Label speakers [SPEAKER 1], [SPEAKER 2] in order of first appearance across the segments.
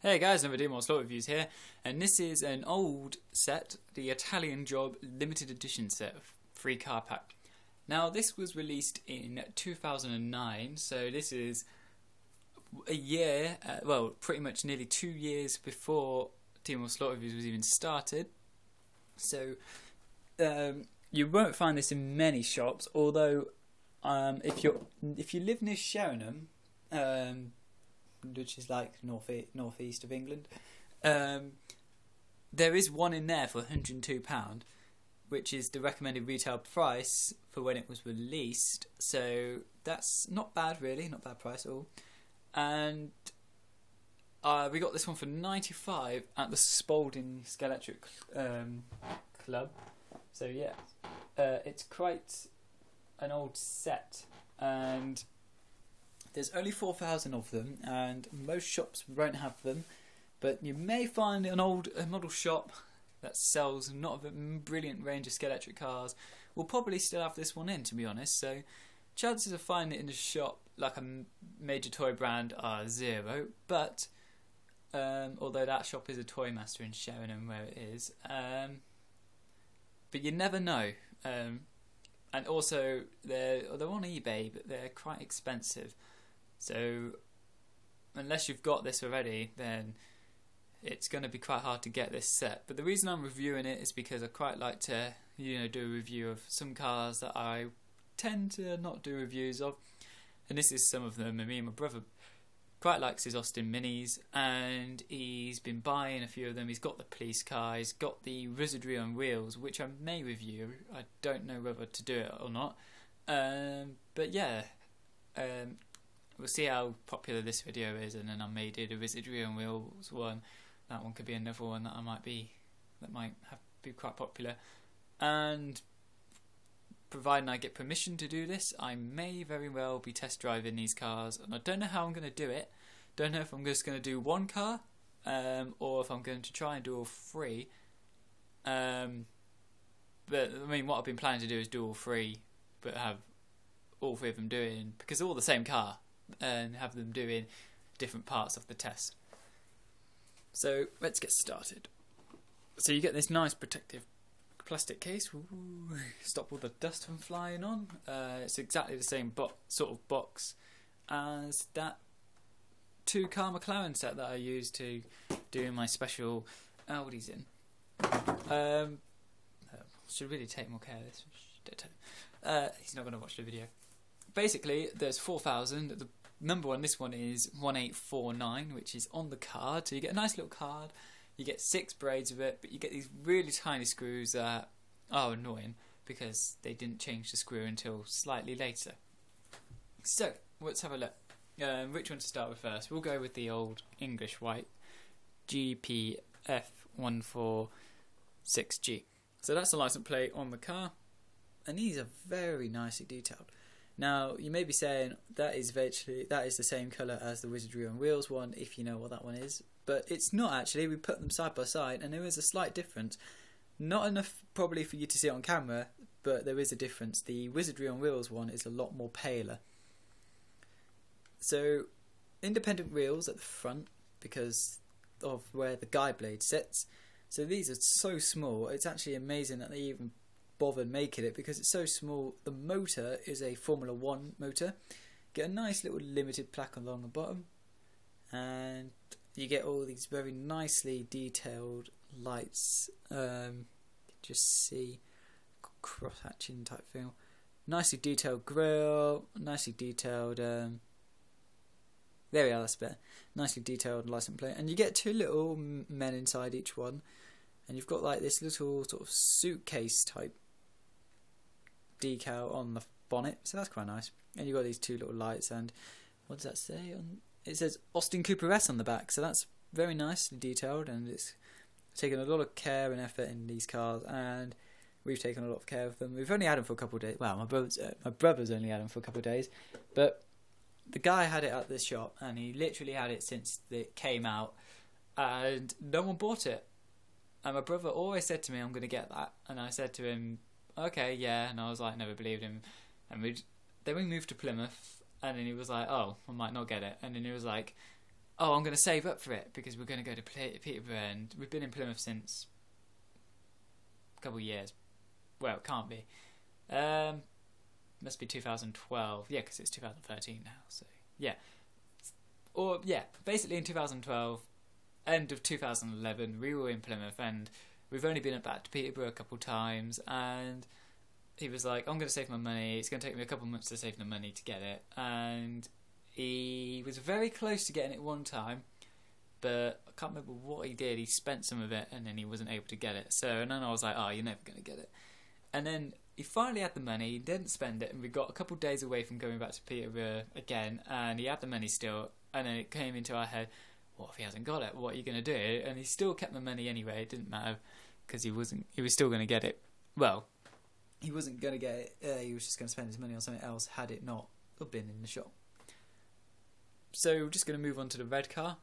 [SPEAKER 1] Hey guys, another more slot reviews here, and this is an old set, the Italian Job limited edition set, free car pack. Now this was released in 2009, so this is a year, well pretty much nearly 2 years before Timor Slot Reviews was even started. So you won't find this in many shops, although if you live near Sheringham, which is like northeast of England, there is one in there for £102, which is the recommended retail price for when it was released. So that's not bad, really, not bad price at all. And we got this one for £95 at the Spalding Scalextric club. So yeah, it's quite an old set, and there's only 4,000 of them, and most shops won't have them. But you may find a model shop that sells not a brilliant range of Scalextric cars will probably still have this one in, to be honest. So chances of finding it in the shop, like a major toy brand, are zero. But although that shop is a Toy Master in Sheringham, where it is, but you never know. And also they're on eBay, but they're quite expensive. So unless you've got this already, then it's going to be quite hard to get this set. But the reason I'm reviewing it is because I quite like to, do a review of some cars that I tend to not do reviews of, and this is some of them. And me and my brother quite likes his Austin Minis, and he's been buying a few of them. He's got the police car, he's got the Wizardry on wheels, which I may review. I don't know whether to do it or not, but yeah. We'll see how popular this video is, and then I may do the Wizardry on wheels one. That one could be another one that be quite popular. And providing I get permission to do this, I may very well be test driving these cars, and I don't know how I'm going to do it. Don't know if I'm just going to do one car, or if I'm going to try and do all three. But I mean, what I've been planning to do is do all three, but have all three of them doing, because they're all the same car, and have them doing different parts of the test. So let's get started. So you get this nice protective plastic case. Ooh, stop all the dust from flying on. It's exactly the same sort of box as that 2-car McLaren set that I used to do my special Audis in. Should really take more care of this. He's not going to watch the video. Basically, there's 4,000. The number on this one is 1849, which is on the card. So you get a nice little card. You get 6 braids of it, but you get these really tiny screws that are annoying because they didn't change the screw until slightly later. So let's have a look. Which one to start with first? We'll go with the old English white GPF146G. So that's the license plate on the car, and these are very nicely detailed. Now you may be saying that is the same colour as the Wizardry on Wheels one, if you know what that one is, but it's not actually. We put them side by side, and there is a slight difference. Not enough probably for you to see it on camera, but there is a difference. The Wizardry on Wheels one is a lot more paler. So independent wheels at the front because of where the guide blade sits. So these are so small. It's actually amazing that they even bothered making it, because it's so small. The motor is a Formula 1 motor. Get a nice little limited plaque along the bottom, and you get all these very nicely detailed lights. Just see cross hatching type feel. Nicely detailed grille, nicely detailed. There we are. That's better. Nicely detailed license plate, and you get 2 little men inside each one, and you've got like this little sort of suitcase type decal on the bonnet, so that's quite nice. And you've got these 2 little lights, and what does that say? It says Austin Cooper S on the back, so that's very nicely detailed, and it's taken a lot of care and effort in these cars, and we've taken a lot of care of them. We've only had them for a couple of days. Well, my brother's only had them for a couple of days, but the guy had it at this shop, and he literally had it since it came out, and no one bought it. And my brother always said to me, I'm going to get that. And I said to him, okay, yeah. And I was like, never believed him. And then we moved to Plymouth, and then he was like, oh, I might not get it. And then he was like, oh, I'm going to save up for it because we're going to go to Peterborough, and we've been in Plymouth since a couple of years. Well, it can't be. Must be 2012. Yeah, because it's 2013 now. So yeah, or yeah, basically in 2012, end of 2011, we were in Plymouth, and we've only been back to Peterborough a couple of times, and he was like, I'm going to save my money. It's going to take me a couple of months to save the money to get it, and he was very close to getting it one time, but I can't remember what he did. He spent some of it, and then he wasn't able to get it. So, and then I was like, oh, you're never going to get it. And then he finally had the money, he didn't spend it, and we got a couple of days away from going back to Peterborough again, and he had the money still, and then it came into our head, what if he hasn't got it? What are you going to do? And he still kept the money anyway. It didn't matter, because he was still going to get it. Well, he wasn't going to get it, he was just going to spend his money on something else had it not been in the shop. So we're just going to move on to the red car.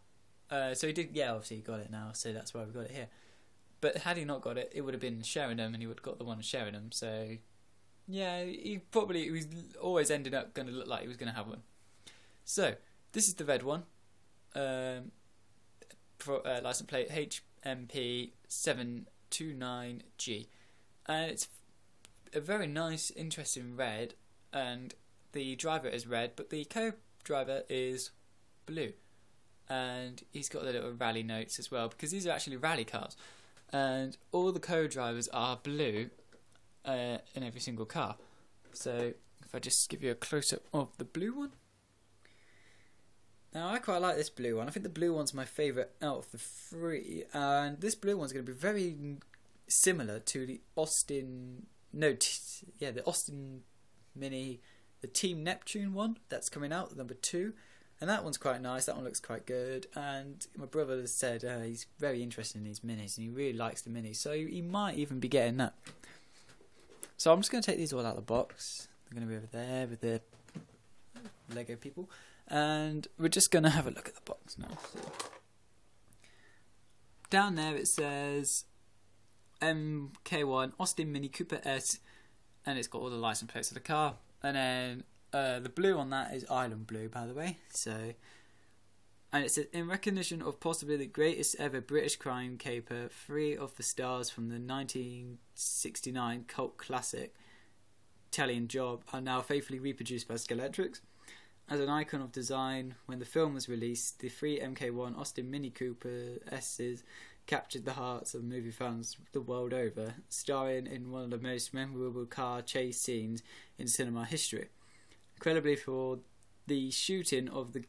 [SPEAKER 1] So he did, yeah, obviously he got it now, so that's why we got it here. But had he not got it, it would have been Sheringham, and he would have got the one in Sheringham. So yeah, he was always ended up going to look like he was going to have one. So this is the red one. License plate HMP 729G, and it's a very nice, interesting red, and the driver is red, but the co-driver is blue, and he's got the little rally notes as well, because these are actually rally cars, and all the co-drivers are blue in every single car. So if I just give you a close-up of the blue one. Now, I quite like this blue one. I think the blue one's my favourite out of the three. And this blue one's going to be very similar to the Austin... the Austin Mini, the Team Neptune one that's coming out, number 2. And that one's quite nice. That one looks quite good. And my brother has said he's very interested in these minis, and he really likes the minis. So he might even be getting that. So I'm just going to take these all out of the box. They're going to be over there with the Lego people. And we're just going to have a look at the box now. So, down there it says MK1 Austin Mini Cooper S, and it's got all the license plates of the car. And then the blue on that is Island Blue, by the way. So, and it says, in recognition of possibly the greatest ever British crime caper, 3 of the stars from the 1969 cult classic Italian Job are now faithfully reproduced by Scalextric. As an icon of design, when the film was released, the 3 MK1 Austin Mini Cooper S's captured the hearts of movie fans the world over, starring in one of the most memorable car chase scenes in cinema history. Incredibly, for the shooting of the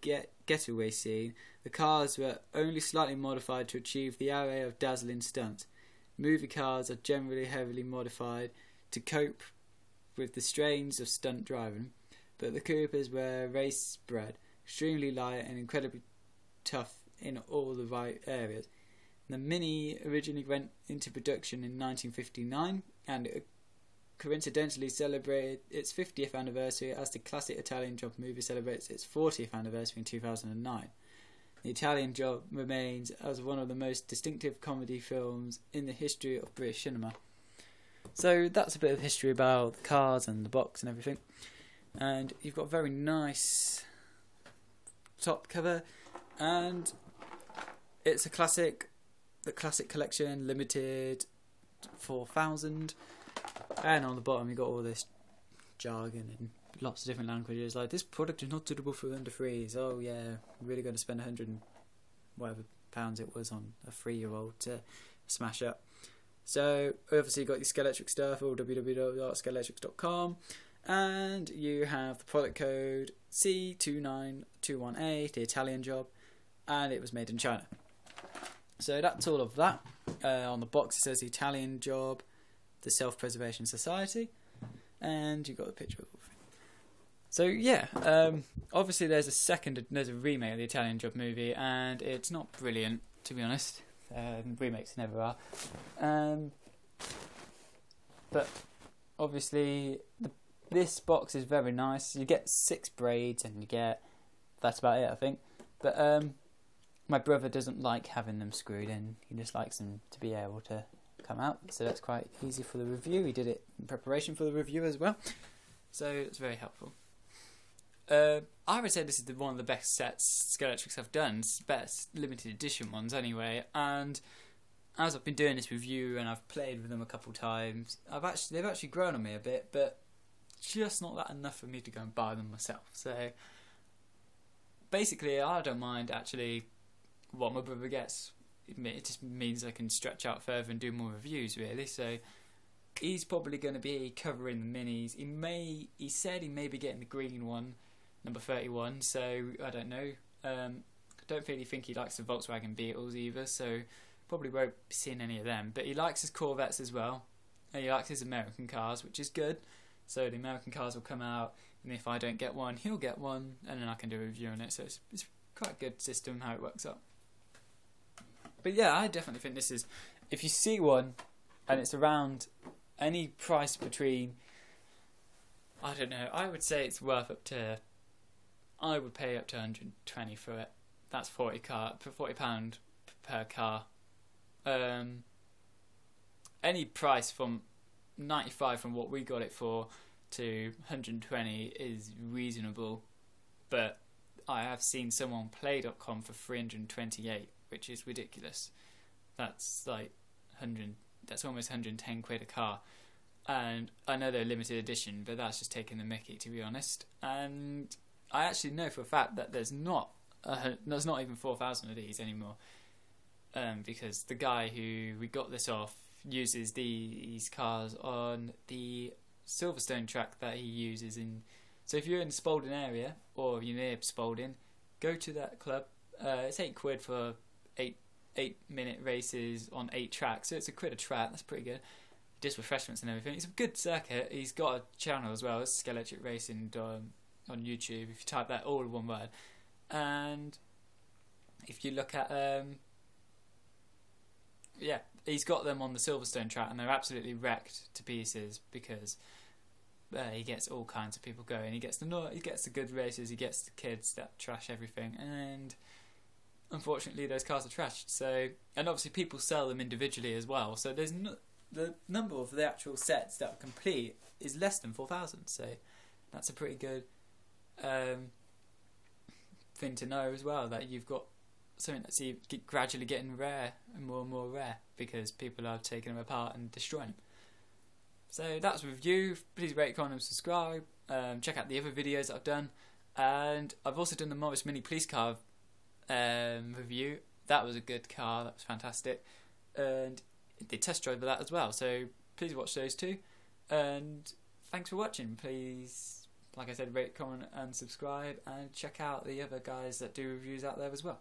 [SPEAKER 1] getaway scene, the cars were only slightly modified to achieve the array of dazzling stunts. Movie cars are generally heavily modified to cope with the strains of stunt driving, but the Coopers were race-bred, extremely light and incredibly tough in all the right areas. The Mini originally went into production in 1959 and coincidentally celebrated its 50th anniversary as the classic Italian Job movie celebrates its 40th anniversary in 2009. The Italian Job remains as one of the most distinctive comedy films in the history of British cinema. So that's a bit of history about the cars and the box and everything. And you've got a very nice top cover, and it's a classic, the classic collection, limited 4,000. And on the bottom you've got all this jargon in lots of different languages, like this product is not suitable for under 3s. Oh yeah, I'm really going to spend 100 and whatever pounds it was on a 3-year-old to smash up. So obviously you've got your Scalextric stuff, all www.scalextric.com. And you have the product code C29218, the Italian Job, and it was made in China. So that's all of that. On the box it says the Italian Job, the Self-Preservation Society, and you've got the picture of the thing. So yeah, obviously there's a remake of the Italian Job movie, and it's not brilliant, to be honest. Remakes never are. But obviously this box is very nice. You get 6 braids, and that's about it, I think. But my brother doesn't like having them screwed in. He just likes them to be able to come out. So that's quite easy for the review. He did it in preparation for the review as well. So it's very helpful. I would say this is one of the best sets Scalextric have done, best limited edition ones anyway. And as I've been doing this review and I've played with them a couple times, they've actually grown on me a bit, but just not that enough for me to go and buy them myself. So basically, I don't mind actually what my brother gets. It just means I can stretch out further and do more reviews, really. So he's probably going to be covering the minis. He said he may be getting the green one, number 31. So I don't know. I don't really think he likes the Volkswagen Beetles either. So probably won't be seeing any of them. But he likes his Corvettes as well, and he likes his American cars, which is good. So the American cars will come out, and if I don't get one, he'll get one, and then I can do a review on it. So it's quite a good system how it works out. But yeah, I definitely think this is, if you see one and it's around any price between, I don't know, I would say it's worth up to, I would pay up to 120 for it. That's £40 per car. Any price from 95 from what we got it for to 120 is reasonable, but I have seen someone play.com for 328, which is ridiculous. That's like that's almost 110 quid a car, and I know they're limited edition, but that's just taking the mickey, to be honest. And I actually know for a fact that there's not even 4,000 of these anymore, because the guy who we got this off uses these cars on the Silverstone track that he uses in. So if you're in the Spalding area or you're near Spalding, go to that club. It's £8 for 8-minute races on 8 tracks, so it's £1 a track. That's pretty good. Just refreshments and everything. It's a good circuit. He's got a channel as well. It's Scalextric Racing on YouTube. If you type that all in one word, and if you look at he's got them on the Silverstone track, and they're absolutely wrecked to pieces because he gets all kinds of people going. He gets the good races, he gets the kids that trash everything, and unfortunately those cars are trashed. So, and obviously people sell them individually as well. So there's the number of the actual sets that are complete is less than 4,000. So that's a pretty good thing to know as well, that you've got something that's gradually getting rare and more rare because people are taking them apart and destroying them. So that's a review. Please rate, comment and subscribe. Check out the other videos that I've done, and I've also done the Morris Mini Police Car review. That was a good car, that was fantastic, and the test drive of that as well. So please watch those two, and thanks for watching. Please, like I said, rate, comment and subscribe, and check out the other guys that do reviews out there as well.